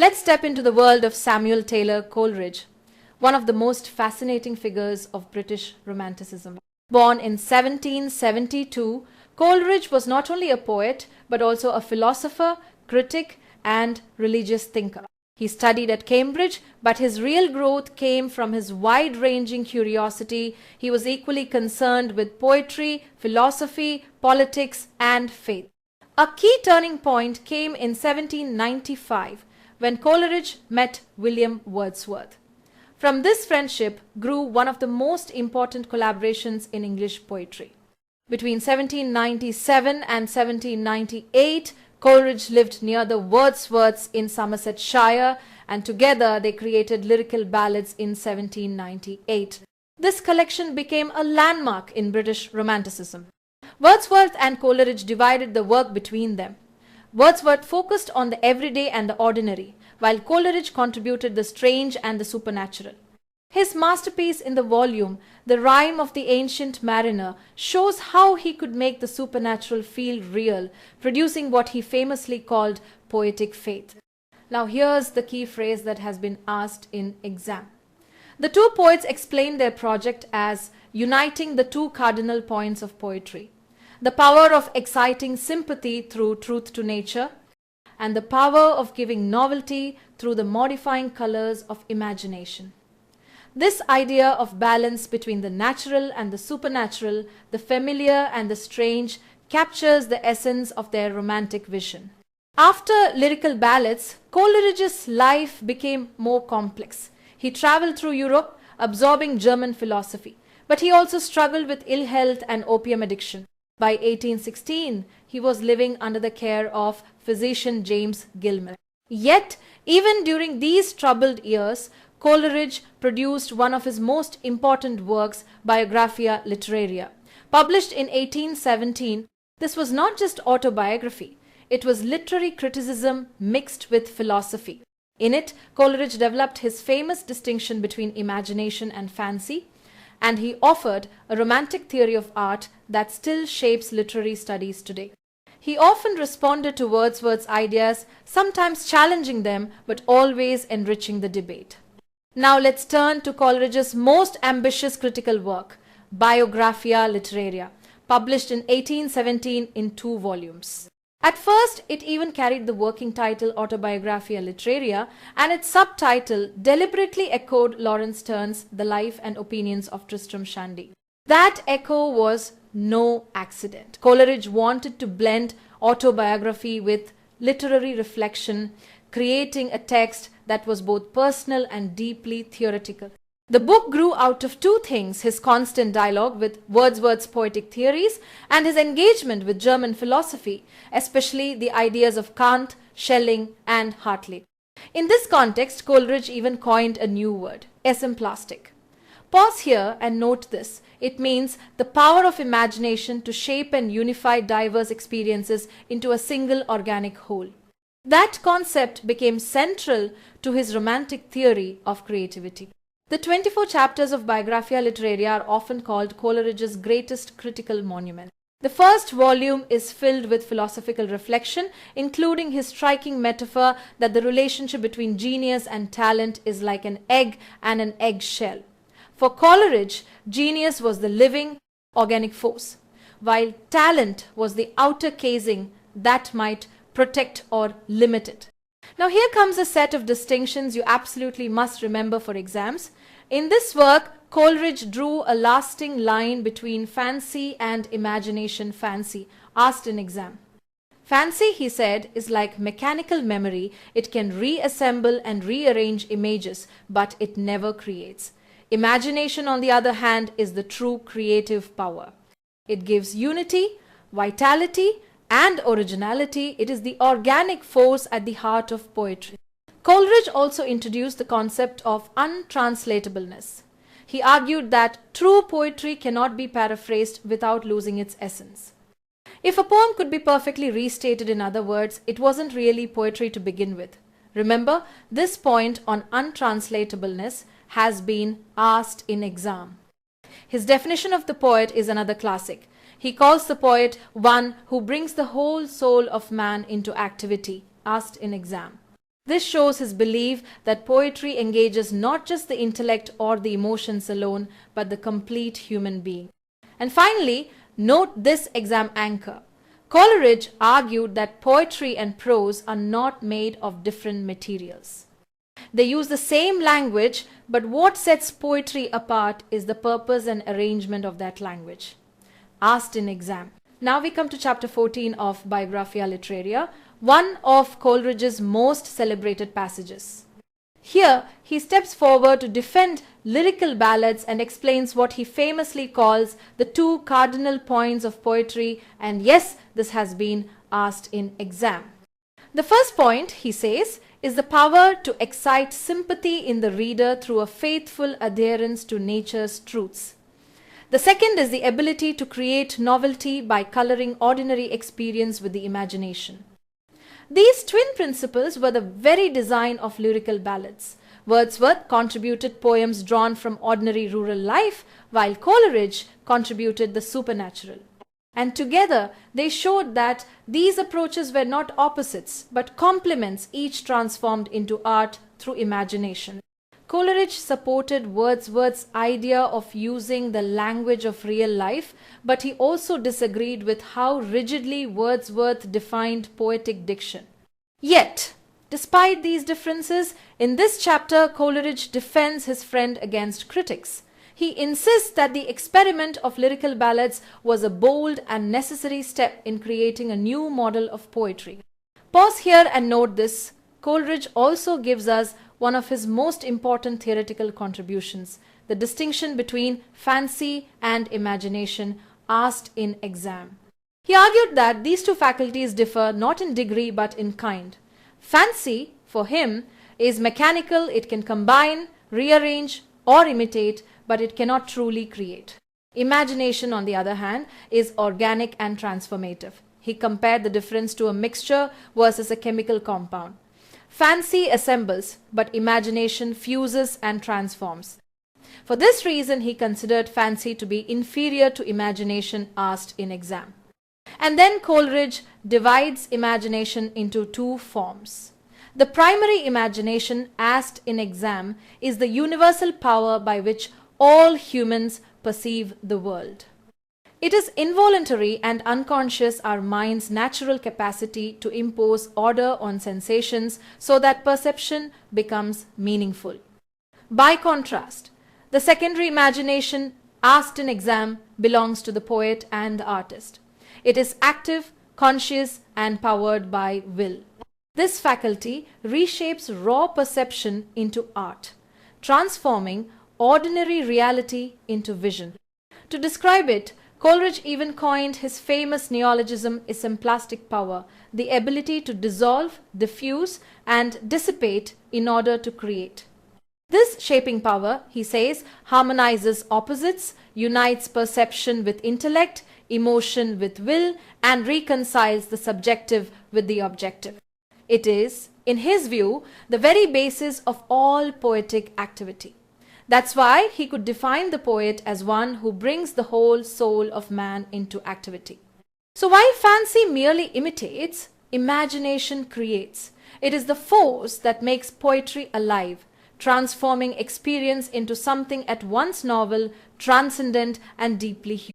Let's step into the world of Samuel Taylor Coleridge, one of the most fascinating figures of British Romanticism. Born in 1772, Coleridge was not only a poet but also a philosopher, critic, and religious thinker. He studied at Cambridge, but his real growth came from his wide-ranging curiosity. He was equally concerned with poetry, philosophy, politics, and faith. A key turning point came in 1795 when Coleridge met William Wordsworth. From this friendship grew one of the most important collaborations in English poetry. Between 1797 and 1798, Coleridge lived near the Wordsworths in Somersetshire, and together they created lyrical ballads in 1798. This collection became a landmark in British Romanticism. Wordsworth and Coleridge divided the work between them. Wordsworth focused on the everyday and the ordinary, while Coleridge contributed the strange and the supernatural. His masterpiece in the volume, The Rime of the Ancient Mariner, shows how he could make the supernatural feel real, producing what he famously called poetic faith. Now here's the key phrase that has been asked in exam. The two poets explained their project as uniting the two cardinal points of poetry: the power of exciting sympathy through truth to nature, and the power of giving novelty through the modifying colors of imagination. This idea of balance between the natural and the supernatural, the familiar and the strange, captures the essence of their romantic vision. After lyrical ballads, Coleridge's life became more complex. He traveled through Europe, absorbing German philosophy, but he also struggled with ill health and opium addiction. By 1816, he was living under the care of physician James Gilman. Yet, even during these troubled years, Coleridge produced one of his most important works, Biographia Literaria. Published in 1817, this was not just autobiography, it was literary criticism mixed with philosophy. In it, Coleridge developed his famous distinction between imagination and fancy, and he offered a romantic theory of art that still shapes literary studies today. He often responded to Wordsworth's ideas, sometimes challenging them, but always enriching the debate. Now let's turn to Coleridge's most ambitious critical work, Biographia Literaria, published in 1817 in 2 volumes. At first, it even carried the working title Autobiographia Literaria, and its subtitle deliberately echoed Laurence Sterne's The Life and Opinions of Tristram Shandy. That echo was no accident. Coleridge wanted to blend autobiography with literary reflection, creating a text that was both personal and deeply theoretical. The book grew out of 2 things: his constant dialogue with Wordsworth's poetic theories and his engagement with German philosophy, especially the ideas of Kant, Schelling, and Hazlitt. In this context, Coleridge even coined a new word, esemplastic. Pause here and note this. It means the power of imagination to shape and unify diverse experiences into a single organic whole. That concept became central to his romantic theory of creativity. The 24 chapters of Biographia Literaria are often called Coleridge's greatest critical monument. The first volume is filled with philosophical reflection, including his striking metaphor that the relationship between genius and talent is like an egg and an eggshell. For Coleridge, genius was the living, organic force, while talent was the outer casing that might protect or limit it. Now here comes a set of distinctions you absolutely must remember for exams. In this work, Coleridge drew a lasting line between fancy and imagination fancy, asked in exam. Fancy, he said, is like mechanical memory. It can reassemble and rearrange images, but it never creates. Imagination, on the other hand, is the true creative power. It gives unity, vitality, and originality. It is the organic force at the heart of poetry. Coleridge also introduced the concept of untranslatableness. He argued that true poetry cannot be paraphrased without losing its essence. If a poem could be perfectly restated, in other words, it wasn't really poetry to begin with. Remember, this point on untranslatableness has been asked in exam. His definition of the poet is another classic. He calls the poet one who brings the whole soul of man into activity, asked in exam. This shows his belief that poetry engages not just the intellect or the emotions alone, but the complete human being. And finally, note this exam anchor. Coleridge argued that poetry and prose are not made of different materials. They use the same language, but what sets poetry apart is the purpose and arrangement of that language. Asked in exam. Now we come to chapter 14 of Biographia Literaria, one of Coleridge's most celebrated passages. Here, he steps forward to defend lyrical ballads and explains what he famously calls the two cardinal points of poetry, and yes, this has been asked in exam. The first point, he says, is the power to excite sympathy in the reader through a faithful adherence to nature's truths. The second is the ability to create novelty by coloring ordinary experience with the imagination. These twin principles were the very design of lyrical ballads. Wordsworth contributed poems drawn from ordinary rural life, while Coleridge contributed the supernatural. And together they showed that these approaches were not opposites, but complements, each transformed into art through imagination. Coleridge supported Wordsworth's idea of using the language of real life, but he also disagreed with how rigidly Wordsworth defined poetic diction. Yet, despite these differences, in this chapter Coleridge defends his friend against critics. He insists that the experiment of lyrical ballads was a bold and necessary step in creating a new model of poetry. Pause here and note this. Coleridge also gives us one of his most important theoretical contributions, the distinction between fancy and imagination, asked in exam. He argued that these two faculties differ not in degree but in kind. Fancy, for him, is mechanical. It can combine, rearrange, or imitate, but it cannot truly create. Imagination, on the other hand, is organic and transformative. He compared the difference to a mixture versus a chemical compound. Fancy assembles, but imagination fuses and transforms. For this reason, he considered fancy to be inferior to imagination, asked in exam. And then Coleridge divides imagination into two forms. The primary imagination, asked in exam, is the universal power by which all humans perceive the world. It is involuntary and unconscious, our mind's natural capacity to impose order on sensations so that perception becomes meaningful. By contrast, the secondary imagination, asked in exam, belongs to the poet and the artist. It is active, conscious, and powered by will. This faculty reshapes raw perception into art, transforming ordinary reality into vision. To describe it, Coleridge even coined his famous neologism "plastic power," the ability to dissolve, diffuse, and dissipate in order to create. This shaping power, he says, harmonizes opposites, unites perception with intellect, emotion with will, and reconciles the subjective with the objective. It is, in his view, the very basis of all poetic activity. That's why he could define the poet as one who brings the whole soul of man into activity. So while fancy merely imitates, imagination creates. It is the force that makes poetry alive, transforming experience into something at once novel, transcendent, and deeply human.